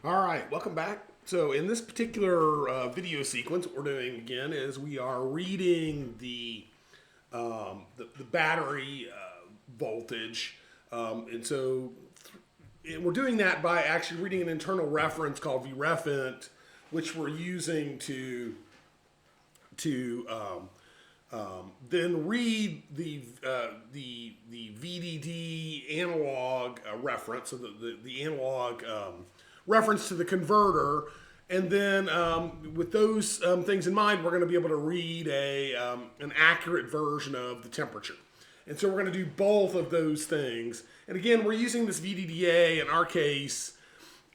All right, welcome back. So in this particular video sequence, what we're doing again is we are reading the battery voltage, and we're doing that by actually reading an internal reference called vrefent, which we're using to then read the VDD analog reference, so the analog reference to the converter, and then with those things in mind, we're going to be able to read an accurate version of the temperature. And so we're going to do both of those things. And again, we're using this VDDA in our case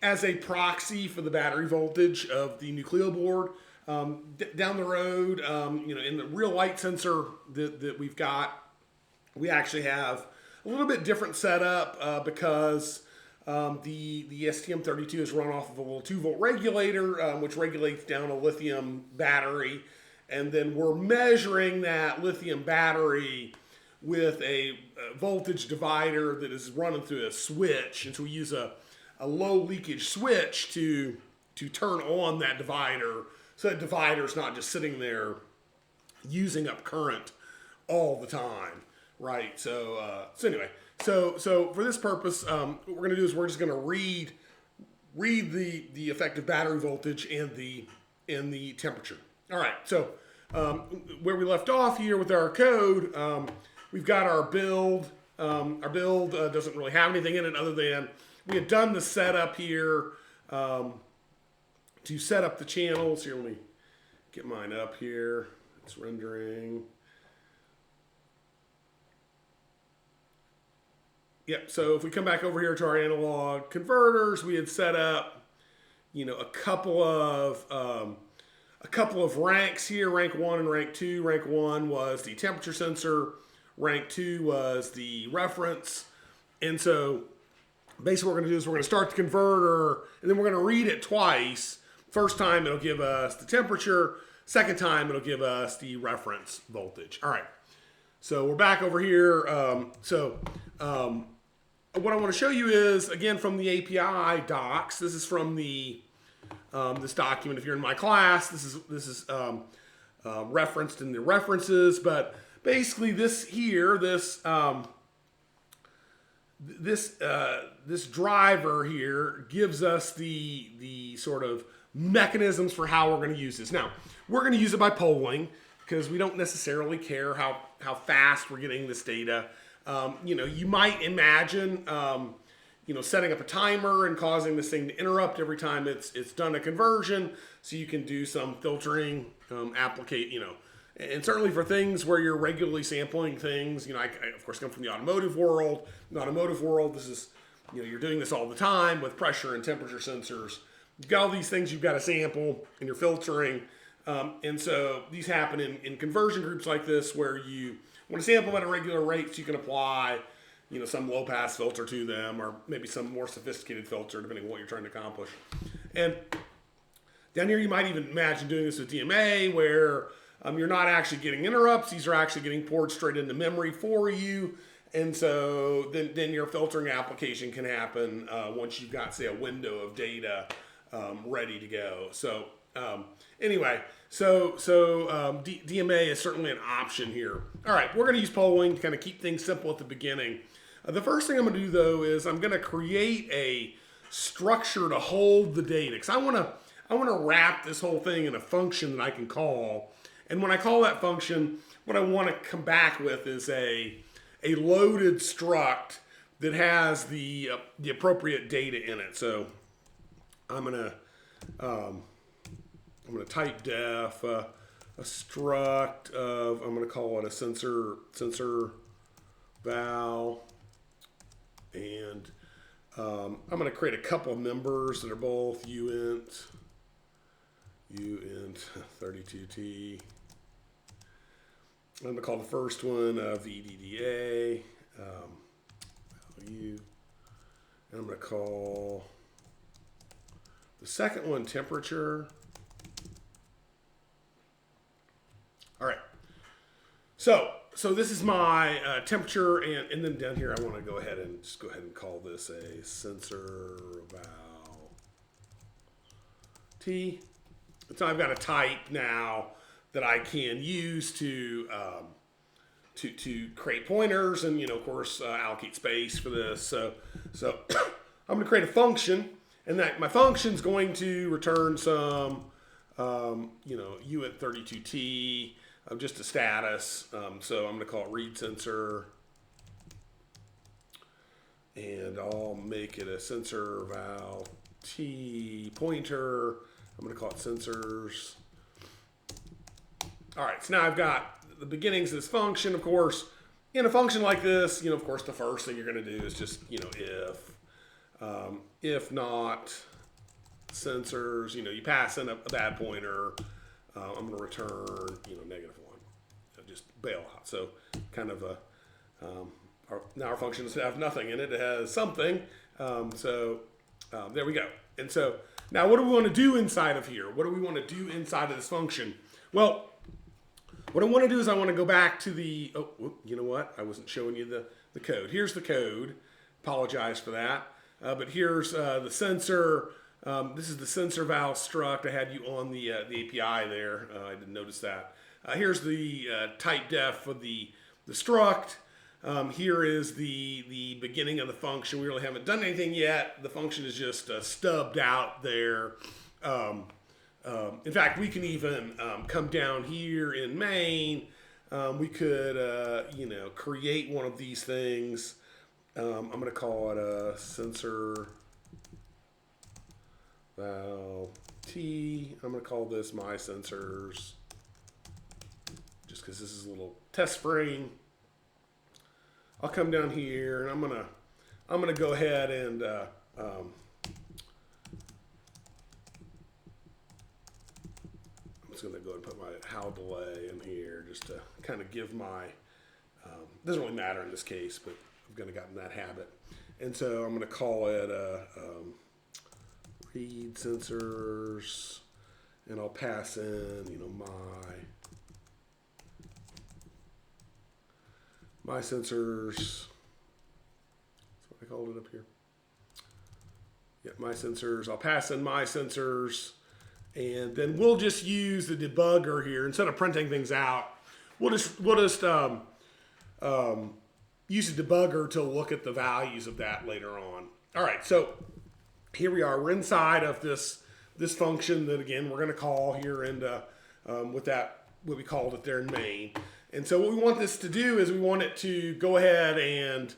as a proxy for the battery voltage of the Nucleo board. Down the road, in the real light sensor that we've got, we actually have a little bit different setup because the STM32 is run off of a little 2-volt regulator, which regulates down a lithium battery. And then we're measuring that lithium battery with a voltage divider that is running through a switch. And so we use a low leakage switch to turn on that divider, so that divider is not just sitting there using up current all the time, right? So anyway, so for this purpose, what we're going to do is we're just going to read the effective battery voltage and the temperature. All right. So where we left off here with our code, we've got our build. Our build doesn't really have anything in it other than we had done the setup here to set up the channels. Here, let me get mine up here. It's rendering. Yep, so if we come back over here to our analog converters, we had set up, a couple of ranks here, rank 1 and rank 2. Rank 1 was the temperature sensor, rank 2 was the reference. And so basically what we're going to do is we're going to start the converter, and then we're going to read it twice. First time it'll give us the temperature. Second time it'll give us the reference voltage. All right. So we're back over here. What I want to show you is, again, from the API docs. This is from this document. If you're in my class, this is referenced in the references. But basically, this driver here gives us the sort of mechanisms for how we're going to use this. Now, we're going to use it by polling because we don't necessarily care how fast we're getting this data. You might imagine, setting up a timer and causing this thing to interrupt every time it's done a conversion, so you can do some filtering, and certainly for things where you're regularly sampling things. I of course come from the automotive world. In the automotive world, this is, you're doing this all the time with pressure and temperature sensors. You've got all these things you've got to sample and you're filtering. And so these happen in conversion groups like this where you want to sample at a regular rate so you can apply, some low pass filter to them, or maybe some more sophisticated filter depending on what you're trying to accomplish. And down here you might even imagine doing this with DMA where you're not actually getting interrupts. These are actually getting poured straight into memory for you. And so then your filtering application can happen once you've got, say, a window of data ready to go. So DMA is certainly an option here. All right, we're going to use polling to kind of keep things simple at the beginning. The first thing I'm going to do, though, is I'm going to create a structure to hold the data, because I want to wrap this whole thing in a function that I can call. And when I call that function, what I want to come back with is a loaded struct that has the appropriate data in it. So I'm gonna type def a struct of, I'm gonna call it a sensor val, and I'm gonna create a couple of members that are both uint 32t. I'm gonna call the first one VDDA value, and I'm gonna call the second one temperature. All right. So this is my temperature, and then down here I want to go ahead and call this a sensor val T. So I've got a type now that I can use to create pointers, and of course allocate space for this. So I'm going to create a function, and that my function is going to return some U32T of just a status. So I'm going to call it read sensor, and I'll make it a sensor val T pointer. I'm going to call it sensors. All right, so now I've got the beginnings of this function. Of course, in a function like this, of course, the first thing you're going to do is just, if not sensors, you pass in a bad pointer. I'm going to return, -1. Just bail out. So kind of a, now our functions have nothing in it. It has something. There we go. And so now what do we want to do inside of here? What do we want to do inside of this function? Well, what I want to do is I want to go back to the, you know what? I wasn't showing you the code. Here's the code. Apologize for that. But here's the sensor. This is the sensor val struct. I had you on the API there. I didn't notice that. Here's the type def for the struct. Here is the beginning of the function. We really haven't done anything yet. The function is just stubbed out there. In fact, we can even come down here in main. We could, create one of these things. I'm going to call it a sensor val T. I'm going to call this my sensors, just because this is a little test frame. I'll come down here, and I'm gonna go ahead and I'm just gonna go ahead and put my how delay in here just to kind of give my doesn't really matter in this case, but I've kind of gotten that habit. And so I'm gonna call it read sensors, and I'll pass in my sensors. That's what I called it up here. Yeah, my sensors. I'll pass in my sensors, and then we'll just use the debugger here instead of printing things out. We'll just use the debugger to look at the values of that later on. All right, so here we are. We're inside of this function that again we're going to call here, and with that what we called it there in main. And so what we want this to do is we want it to go ahead and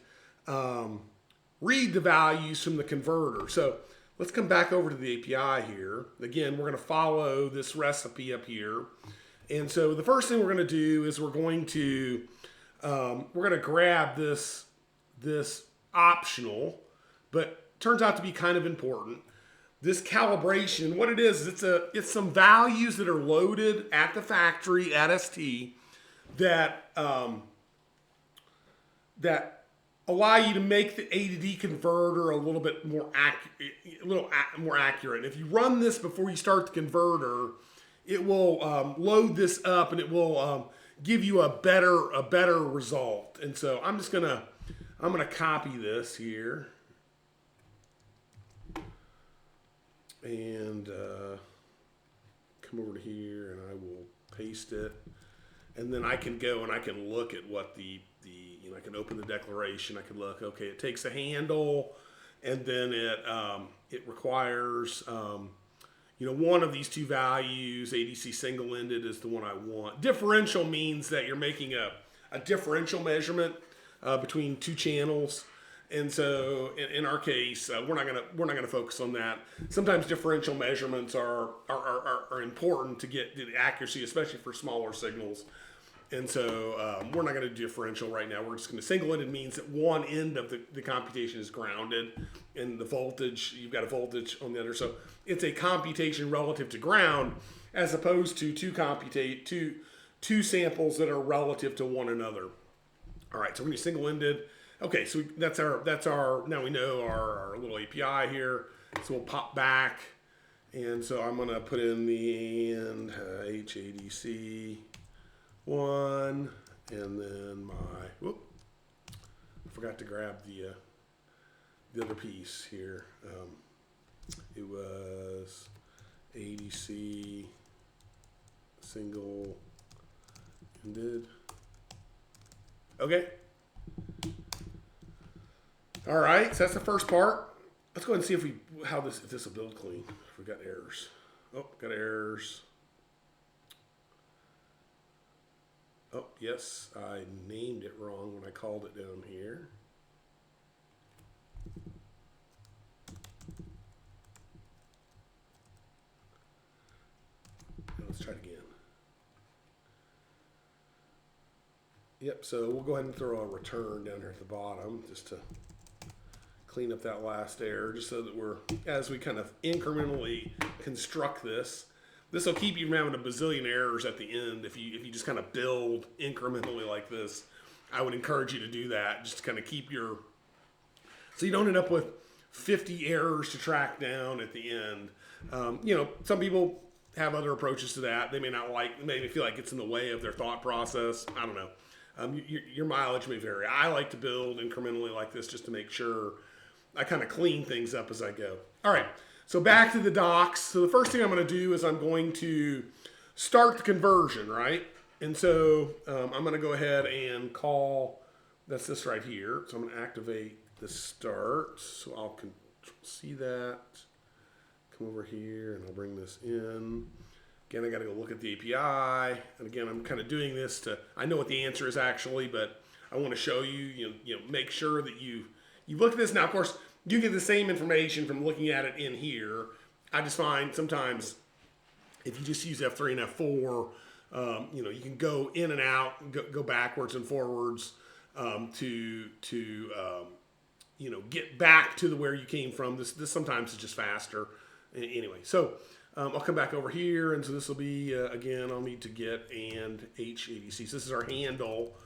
read the values from the converter. So let's come back over to the API here. Again, we're going to follow this recipe up here. And so the first thing we're going to do is we're going to grab this optional, but turns out to be kind of important. This calibration, what it is, it's some values that are loaded at the factory at ST that allow you to make the A to D converter a little bit more accurate. If you run this before you start the converter, it will load this up, and it will give you a better result. And so I'm gonna copy this here and come over to here, and I will paste it. And then I can go and I can look at what I can open the declaration. I can look, okay, it takes a handle, and then it requires, one of these two values. ADC single-ended is the one I want. Differential means that you're making a differential measurement between two channels. And so in our case, we're not gonna focus on that. Sometimes differential measurements are important to get the accuracy, especially for smaller signals. And so we're not going to do differential right now. We're just going to single-ended means that one end of the computation is grounded, and the voltage, you've got a voltage on the other. So it's a computation relative to ground, as opposed to two samples that are relative to one another. All right, so we're going to single-ended. Okay, so that's our now we know our little API here. So we'll pop back, and so I'm going to put in the and HADC 1, and then I forgot to grab the other piece here. It was ADC single ended. Okay. All right, so that's the first part. Let's go ahead and see if this will build clean. If we got errors. Oh, got errors. Oh, yes, I named it wrong when I called it down here. Let's try it again. Yep, so we'll go ahead and throw a return down here at the bottom just to clean up that last error, just so that as we kind of incrementally construct this will keep you from having a bazillion errors at the end. If you just kind of build incrementally like this, I would encourage you to do that, just to kind of keep so you don't end up with 50 errors to track down at the end. Some people have other approaches to that. They may feel like it's in the way of their thought process. I don't know. Your mileage may vary. I like to build incrementally like this just to make sure I kind of clean things up as I go. All right, so back to the docs. So the first thing I'm going to do is I'm going to start the conversion, right? And so I'm going to go ahead and call, that's this right here. So I'm going to activate the start. So I'll see that. Come over here and I'll bring this in. Again, I got to go look at the API. And again, I'm kind of doing this I know what the answer is actually, but I want to show you, make sure that you look at this. Now, of course, you get the same information from looking at it in here. I just find sometimes if you just use F3 and F4, you can go in and out, go backwards and forwards to get back to where you came from. This sometimes is just faster. Anyway, so I'll come back over here, and so this will be, again, I'll need to get and HADC. So this is our handle.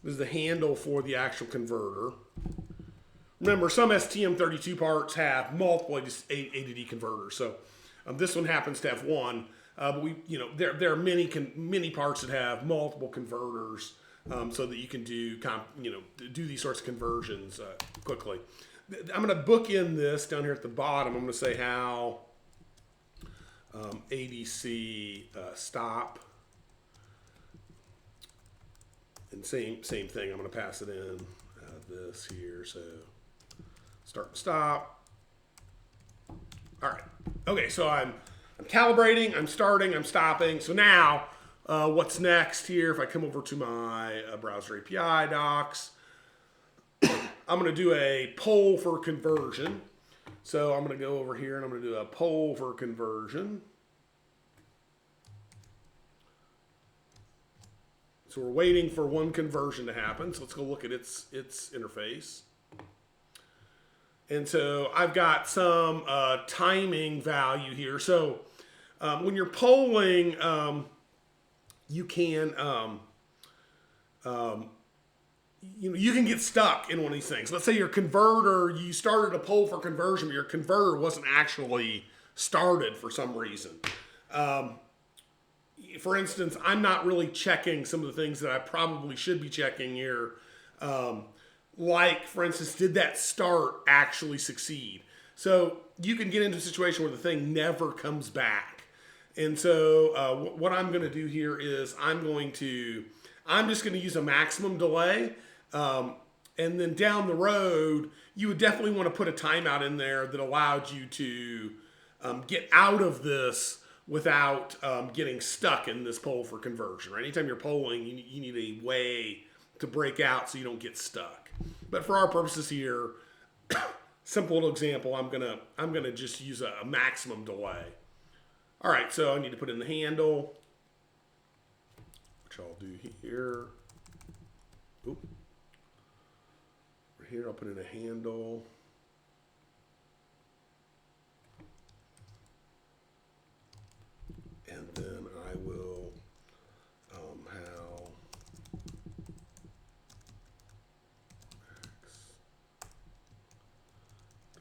This is the handle for the actual converter. Remember, some STM32 parts have multiple A to D converters. So this one happens to have one, but there are many parts that have multiple converters, so that you can do these sorts of conversions quickly. I'm going to bookend this down here at the bottom. I'm going to say how ADC stop, and same thing. I'm going to pass it in this here. So start and stop. All right. Okay. So I'm calibrating. I'm starting. I'm stopping. So now what's next here? If I come over to my browser API docs, I'm going to do a poll for conversion. So I'm going to go over here and I'm going to do a poll for conversion. So we're waiting for one conversion to happen. So let's go look at its interface. And so I've got some timing value here. So when you're polling, you can you can get stuck in one of these things. Let's say your converter, you started a poll for conversion, but your converter wasn't actually started for some reason. For instance, I'm not really checking some of the things that I probably should be checking here. Like, for instance, did that start actually succeed? So you can get into a situation where the thing never comes back. And so what I'm going to do here is I'm just going to use a maximum delay. And then down the road, you would definitely want to put a timeout in there that allowed you to get out of this without getting stuck in this poll for conversion. Right? Anytime you're polling, you need a way to break out so you don't get stuck. But for our purposes here, simple little example, I'm gonna just use a maximum delay. All right, so I need to put in the handle, which I'll do here. Oop. Right here, I'll put in a handle. And then I will how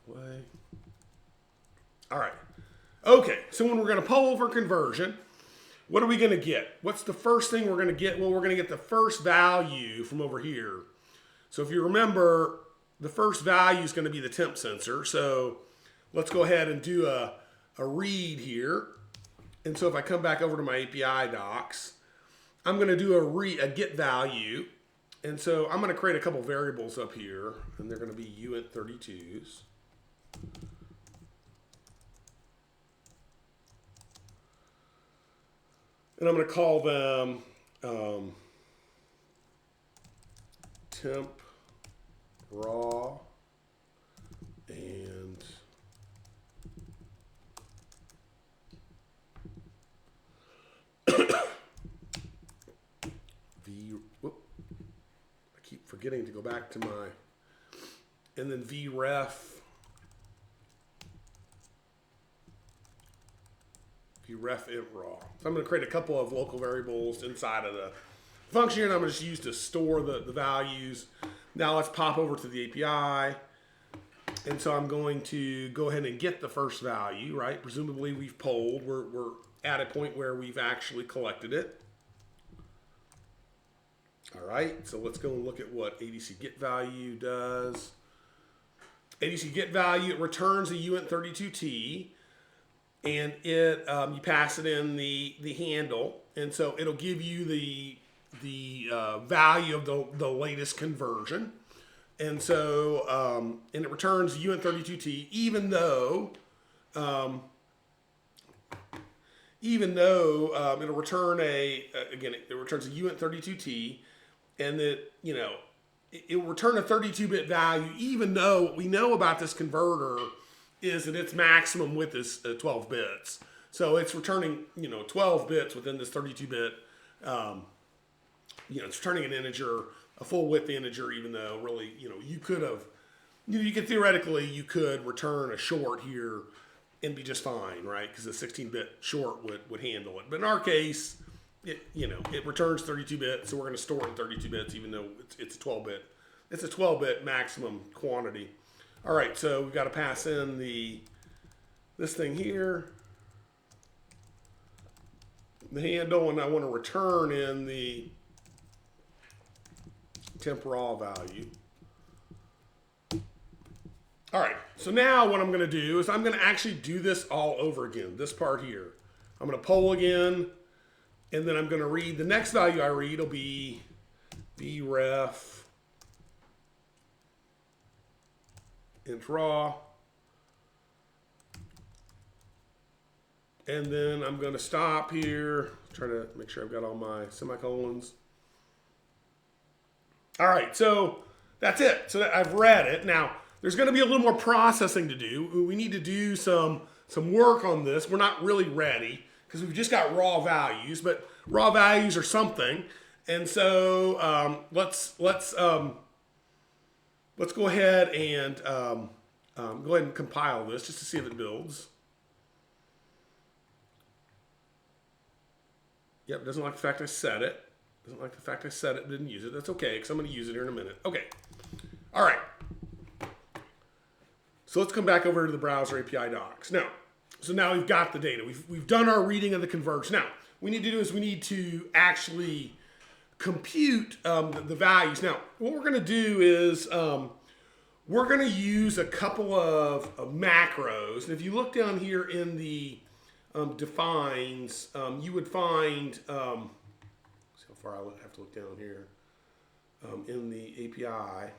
delay. All right. Okay, so when we're going to poll for conversion, what are we going to get? What's the first thing we're going to get? Well, we're going to get the first value from over here. So if you remember, the first value is going to be the temp sensor. So let's go ahead and do a read here. And so if I come back over to my API docs, I'm going to do a get value. And so I'm going to create a couple variables up here, and they're going to be uint32s. And I'm going to call them temp raw and I keep forgetting to go back to my, and then vref int raw. So I'm going to create a couple of local variables inside of the function, and I'm going to just use to store the values. Now let's pop over to the API. And so I'm going to go ahead and get the first value, right? Presumably we've polled. We're at a point where we've actually collected it. All right, so let's go and look at what ADC get value does. ADC get value, it returns a uint32t, and it you pass it in the handle, and so it'll give you the value of the latest conversion. And so, and it returns uint32t, even though it'll return again, it returns a uint32t, and that, you know, it will return a 32-bit value, even though what we know about this converter is that its maximum width is 12 bits. So it's returning, 12 bits within this 32-bit, it's returning an integer, a full width integer, even though really, you could have, you could theoretically, you could return a short here and be just fine, right? Because a 16-bit short would handle it. But in our case, it returns 32 bits, so we're going to store it in 32 bits, even though it's a 12-bit. It's a 12-bit maximum quantity. All right, so we've got to pass in this thing here, the handle, and I want to return in the temp raw value. All right, so now what I'm going to do is I'm going to actually do this all over again, this part here. I'm going to poll again, and then I'm going to read, the next value I read will be vref int raw. And then I'm going to stop here, try to make sure I've got all my semicolons. All right, so that's it. So I've read it. Now, there's going to be a little more processing to do. We need to do some work on this. We're not really ready because we've just got raw values, but raw values are something. And so let's go ahead and compile this just to see if it builds. Yep, doesn't like the fact I said it. Doesn't like the fact I said it, didn't use it. That's okay, because I'm going to use it here in a minute. Okay. All right. So let's come back over to the browser API docs. Now, so now we've got the data. We've done our reading of the converge. Now, what we need to do is we need to actually compute the values. Now, what we're going to do is we're going to use a couple of macros. And if you look down here in the defines, you would find, see how far I have to look down here, in the API.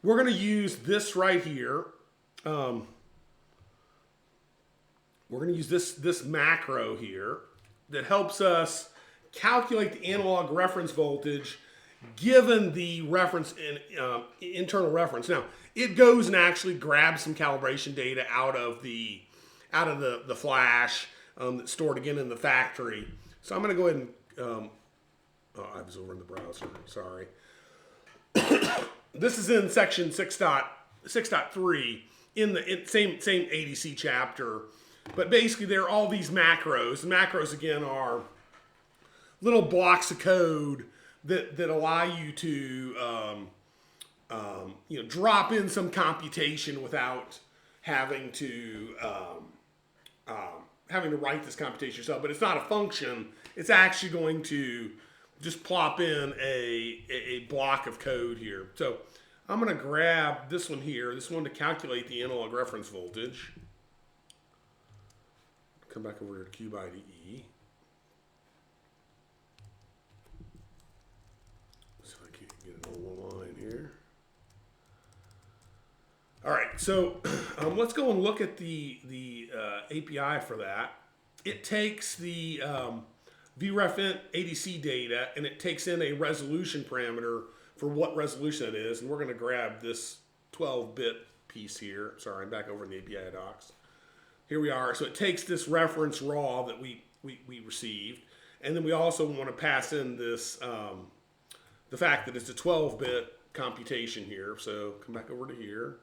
We're going to use this right here. We're going to use this macro here that helps us calculate the analog reference voltage given the reference in internal reference. Now, it goes and actually grabs some calibration data out of the flash that's stored again in the factory. So I'm going to go ahead and I was over in the browser. Sorry. This is in section 6.3 in the same ADC chapter. But basically, there are all these macros. The macros, again, are little blocks of code that allow you to drop in some computation without having to having to write this computation yourself, but it's not a function. It's actually going to just plop in a block of code here. So I'm going to grab this one here, this one to calculate the analog reference voltage. Come back over to cube IDE. See if I can't get it on one line here. All right, so let's go and look at the API for that. It takes the VREFINT ADC data and it takes in a resolution parameter for what resolution it is, and we're going to grab this 12-bit piece here. Sorry, I'm back over in the API docs. Here we are. So it takes this reference raw that we received, and then we also want to pass in this the fact that it's a 12-bit computation here. So come back over to here.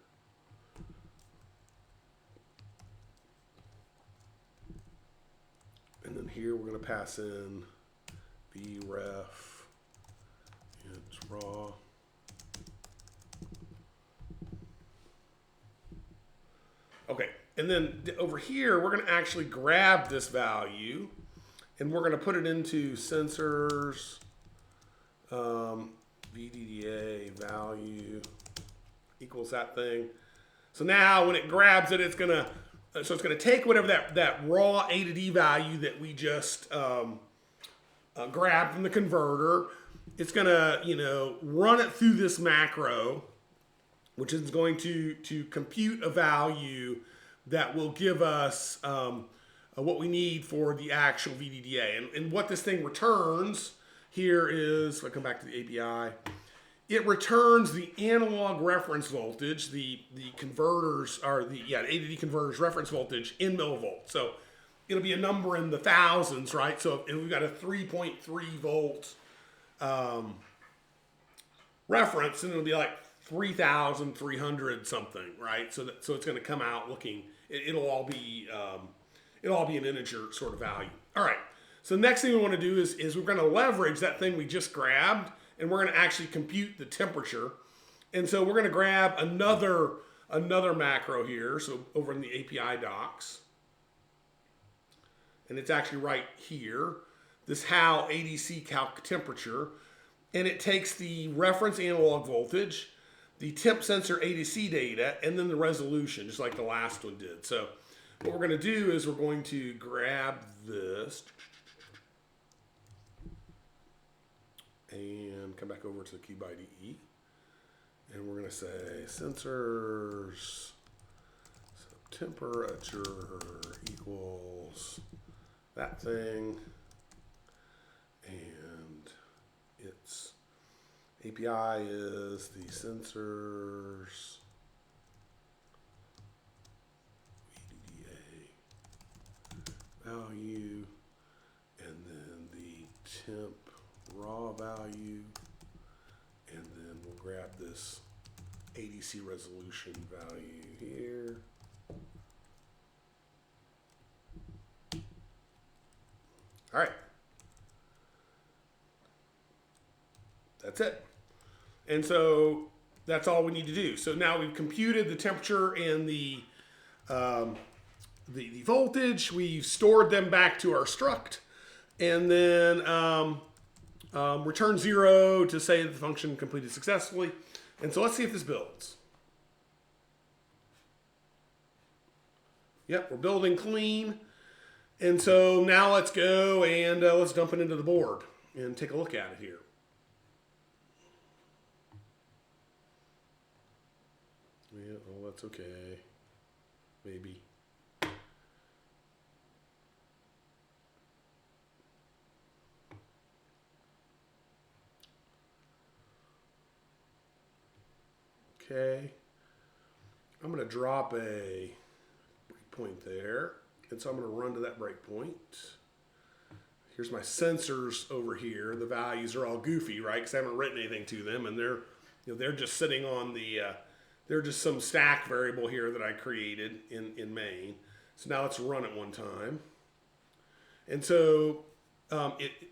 And then here we're going to pass in vref int raw. Okay, and then over here we're going to actually grab this value and we're going to put it into sensors VDDA value equals that thing. So now when it grabs it, it's going to take whatever that raw A to D value that we just grabbed from the converter. It's going to run it through this macro, which is going to compute a value that will give us what we need for the actual VDDA. And what this thing returns here is, if I come back to the API, it returns the analog reference voltage, the converters, or the A to D converters reference voltage in millivolts. So it'll be a number in the thousands, right? So if we've got a 3.3 volt reference, and it'll be like 3,300 something, right? So it's going to come out looking. It'll all be an integer sort of value. All right. So the next thing we want to do is we're going to leverage that thing we just grabbed, and we're going to actually compute the temperature. And so we're going to grab another macro here, so over in the API docs. And it's actually right here, this how ADC calc temperature. And it takes the reference analog voltage, the temp sensor ADC data, and then the resolution, just like the last one did. So what we're going to do is we're going to grab this and come back over to the cube IDE. And we're going to say sensors, so temperature equals that thing. And its API is the sensors VDDA value, and then the temp raw value, and then we'll grab this ADC resolution value here. All right. That's it. And so that's all we need to do. So now we've computed the temperature and the voltage. We've stored them back to our struct, and then return 0 to say that the function completed successfully. And so let's see if this builds. Yep, we're building clean. And so now let's go and let's dump it into the board and take a look at it here. Yeah, well, that's okay. Maybe. Okay. I'm going to drop a breakpoint there. And so I'm going to run to that breakpoint. Here's my sensors over here. The values are all goofy, right? Because I haven't written anything to them, and they're just sitting on the they're just some stack variable here that I created in main. So now let's run it one time. And so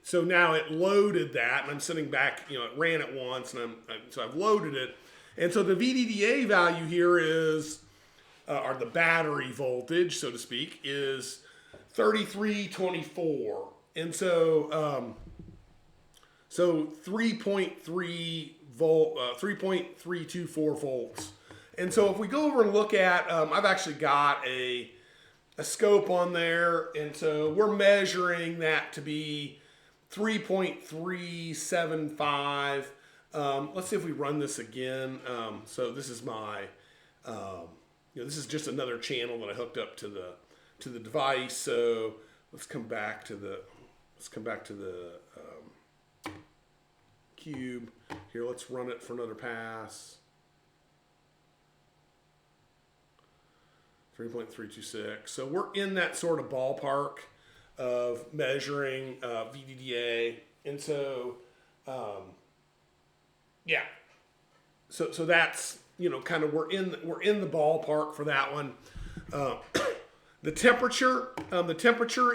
so now it loaded that, and I'm sitting back. It ran it once, and so I've loaded it. And so the VDDA value here is, or the battery voltage, so to speak, is 3324. And so, so 3.3 volt, 3.324 volts. And so if we go over and look at, I've actually got a scope on there. And so we're measuring that to be 3.375. Let's see if we run this again. So this is my, this is just another channel that I hooked up to the device. So let's come back to the cube here. Let's run it for another pass. 3.326. So we're in that sort of ballpark of measuring VDDA, and so yeah. So that's kind of we're in the ballpark for that one. The temperature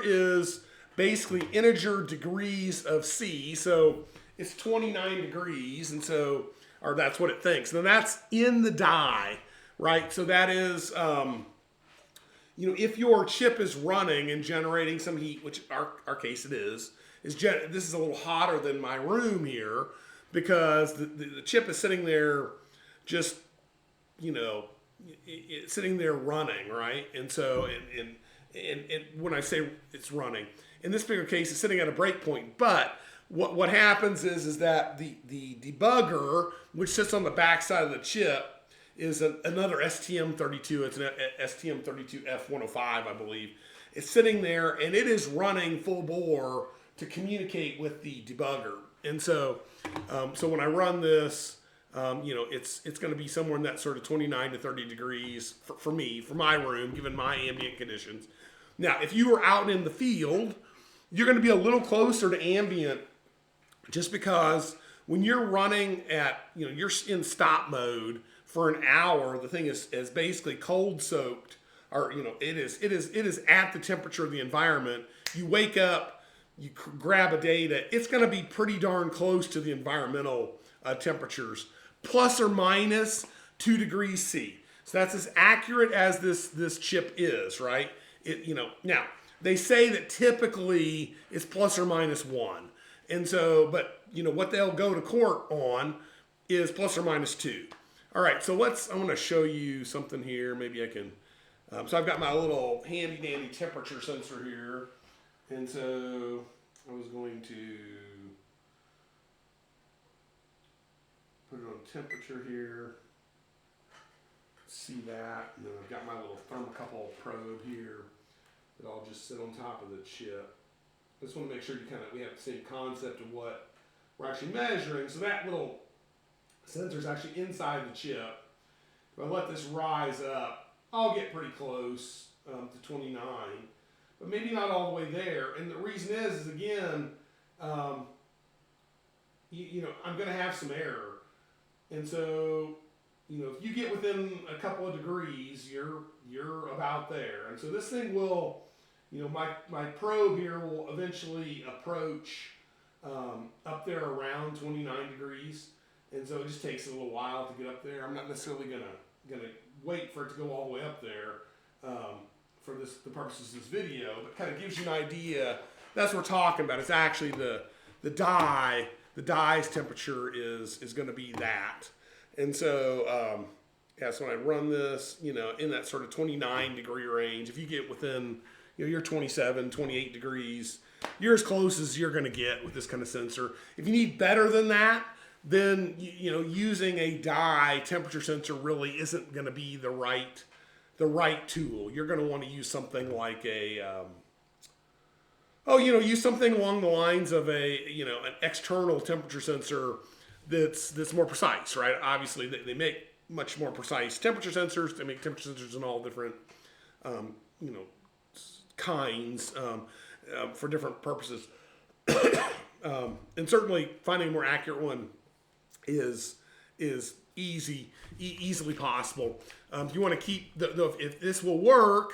is basically integer degrees of C, so it's 29 degrees, and so that's what it thinks. Now that's in the die, right? So that is if your chip is running and generating some heat, which our case it is this is a little hotter than my room here because the chip is sitting there just, it's sitting there running, right? And so, and when I say it's running, in this particular case, it's sitting at a breakpoint. But what happens is that the debugger, which sits on the back side of the chip, is another STM32. It's an STM32F105, I believe. It's sitting there, and it is running full bore to communicate with the debugger. And so, so when I run this, it's going to be somewhere in that sort of 29 to 30 degrees for me, for my room, given my ambient conditions. Now, if you were out in the field, you're going to be a little closer to ambient, just because when you're running at, you're in stop mode for an hour, the thing is basically cold soaked, or it is at the temperature of the environment. You wake up, you grab a data, it's going to be pretty darn close to the environmental temperatures, plus or minus 2 degrees C. So that's as accurate as this chip is, right? Now they say that typically it's plus or minus 1, and so, but what they'll go to court on is plus or minus 2. All right, so I'm going to show you something here. Maybe I can. So I've got my little handy dandy temperature sensor here, and so I was going to put it on temperature here. See that, and then I've got my little thermocouple probe here that I'll just sit on top of the chip. I just want to make sure we have the same concept of what we're actually measuring. So that little sensor is actually inside the chip. If I let this rise up, I'll get pretty close to 29, but maybe not all the way there. And the reason is again, I'm going to have some error, and so if you get within a couple of degrees, you're about there. And so this thing will, my probe here will eventually approach up there around 29 degrees. And so it just takes a little while to get up there. I'm not necessarily gonna wait for it to go all the way up there for the purposes of this video, but kind of gives you an idea. That's what we're talking about. It's actually the die's temperature is going to be that. And so so when I run this, in that sort of 29 degree range, if you get within you're 27, 28 degrees, you're as close as you're going to get with this kind of sensor. If you need better than that, then using a die temperature sensor really isn't going to be the right tool. You're going to want to use something like use something along the lines of an external temperature sensor that's more precise, right? Obviously, they make much more precise temperature sensors. They make temperature sensors in all different kinds for different purposes, and certainly finding a more accurate one is easily possible. If you want to keep if this will work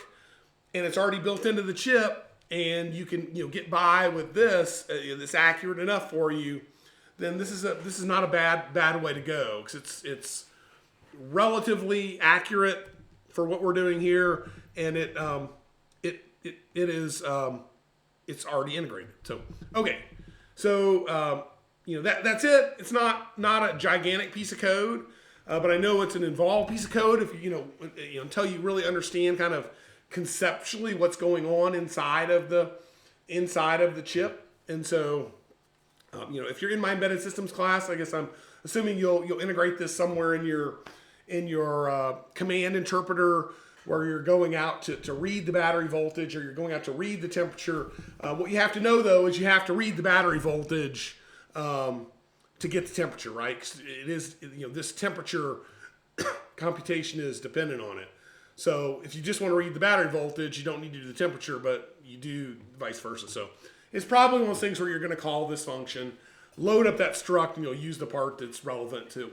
and it's already built into the chip, and you can get by with this, that's accurate enough for you, then this is not a bad way to go, because it's relatively accurate for what we're doing here, and it is it's already integrated. So okay, so that's it. It's not a gigantic piece of code, but I know it's an involved piece of code. If until you really understand kind of conceptually what's going on inside of the chip, and so if you're in my embedded systems class, I guess I'm assuming you'll integrate this somewhere in your command interpreter where you're going out to read the battery voltage or you're going out to read the temperature. What you have to know though is you have to read the battery voltage to get the temperature, right? 'Cause it is this temperature computation is dependent on it. So if you just want to read the battery voltage, you don't need to do the temperature, but you do vice versa. So it's probably one of those things where you're going to call this function, load up that struct, and you'll use the part that's relevant to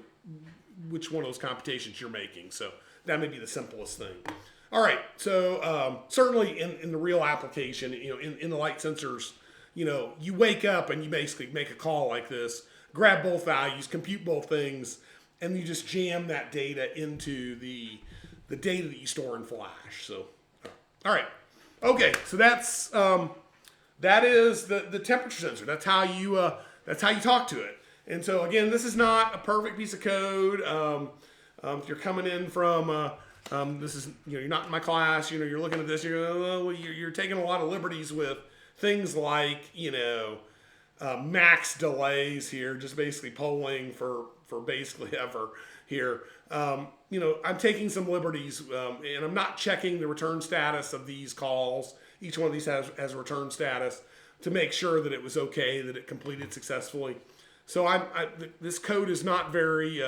which one of those computations you're making. So that may be the simplest thing. All right, so certainly in the real application, in the light sensors, you wake up and you basically make a call like this, grab both values, compute both things, and you just jam that data into the data that you store in Flash. So, all right, okay, so that is the temperature sensor. That's how you talk to it. And so again, this is not a perfect piece of code. If you're coming in from this is you're not in my class. You're looking at this. You're taking a lot of liberties with things like max delays here, just basically polling for basically ever here. I'm taking some liberties, and I'm not checking the return status of these calls. Each one of these has a return status to make sure that it was okay, that it completed successfully. So this code is not very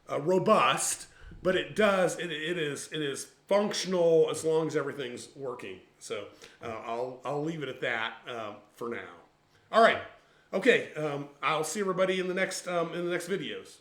robust, but it is functional as long as everything's working. So I'll leave it at that for now. All right. Okay. I'll see everybody in the next videos.